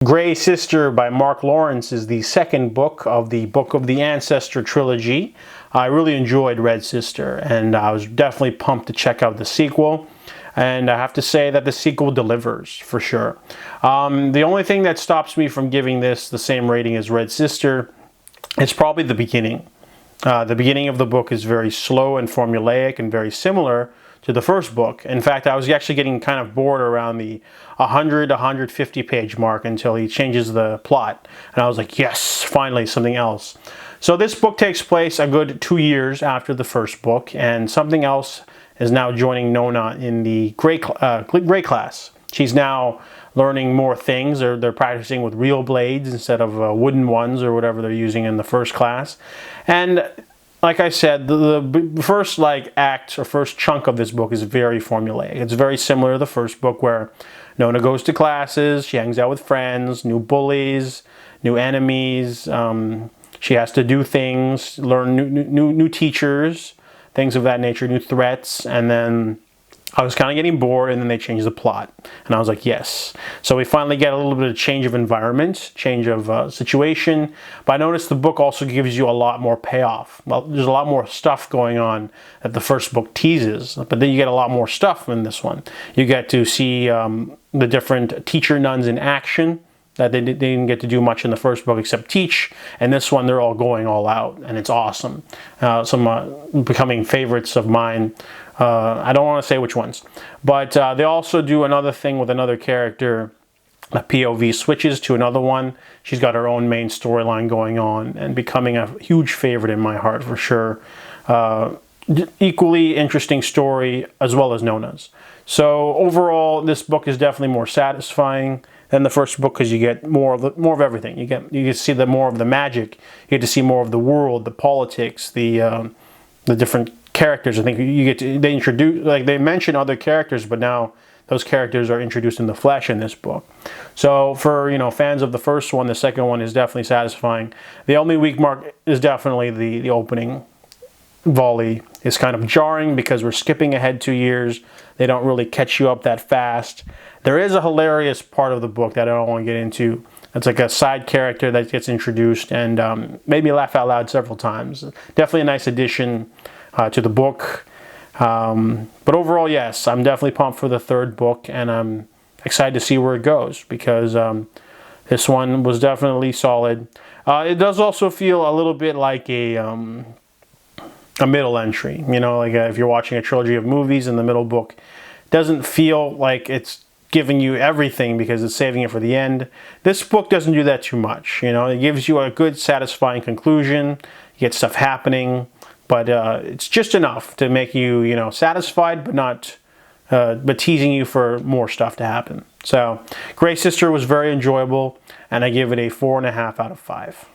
Gray Sister by Mark Lawrence is the second book of the Ancestor trilogy. I really enjoyed Red Sister, and I was definitely pumped to check out the sequel. And I have to say that the sequel delivers, for sure. The only thing that stops me from giving this the same rating as Red Sister is probably the beginning. The beginning of the book is very slow and formulaic and very similar to the first book. In fact, I was actually getting kind of bored around the 150 page mark until he changes the plot. And I was like, yes, finally something else. So this book takes place a good 2 years after the first book, and something else is now joining Nona in the Gray class. She's now learning more things. They're practicing with real blades instead of wooden ones or whatever they're using in the first class. And like I said, the first act or first chunk of this book is very formulaic. It's very similar to the first book, where Nona goes to classes, she hangs out with friends, new bullies, new enemies. She has to do things, learn new teachers, things of that nature, new threats, and then I was kind of getting bored, and then they changed the plot. And I was like, yes. So we finally get a little bit of change of environment, change of situation. But I noticed the book also gives you a lot more payoff. Well, there's a lot more stuff going on that the first book teases. But then you get a lot more stuff in this one. You get to see the different teacher nuns in action that they didn't get to do much in the first book except teach. And this one, they're all going all out, and it's awesome. Some becoming favorites of mine. I don't want to say which ones, but they also do another thing with another character. A POV switches to another one. She's got her own main storyline going on and becoming a huge favorite in my heart, for sure. Equally interesting story as well as Nona's. So overall, this book is definitely more satisfying than the first book, because you get more of everything. You get to see more of the magic. You get to see more of the world, the politics, the different characters. I think you get to, they introduce, they mention other characters, but now those characters are introduced in the flesh in this book. So for fans of the first one, the second one is definitely satisfying. The only weak mark is definitely the opening volley is kind of jarring, because we're skipping ahead 2 years. They don't really catch you up that fast. There is a hilarious part of the book that I don't want to get into. It's like a side character that gets introduced and made me laugh out loud several times. Definitely a nice addition to the book. But overall, yes, I'm definitely pumped for the third book, and I'm excited to see where it goes, because this one was definitely solid. It does also feel a little bit like a middle entry. If you're watching a trilogy of movies and the middle book doesn't feel like it's giving you everything because it's saving it for the end. This book doesn't do that too much. It gives you a good, satisfying conclusion. You get stuff happening, but it's just enough to make you, satisfied, but not, but teasing you for more stuff to happen. So, Gray Sister was very enjoyable, and I give it a 4.5 out of 5.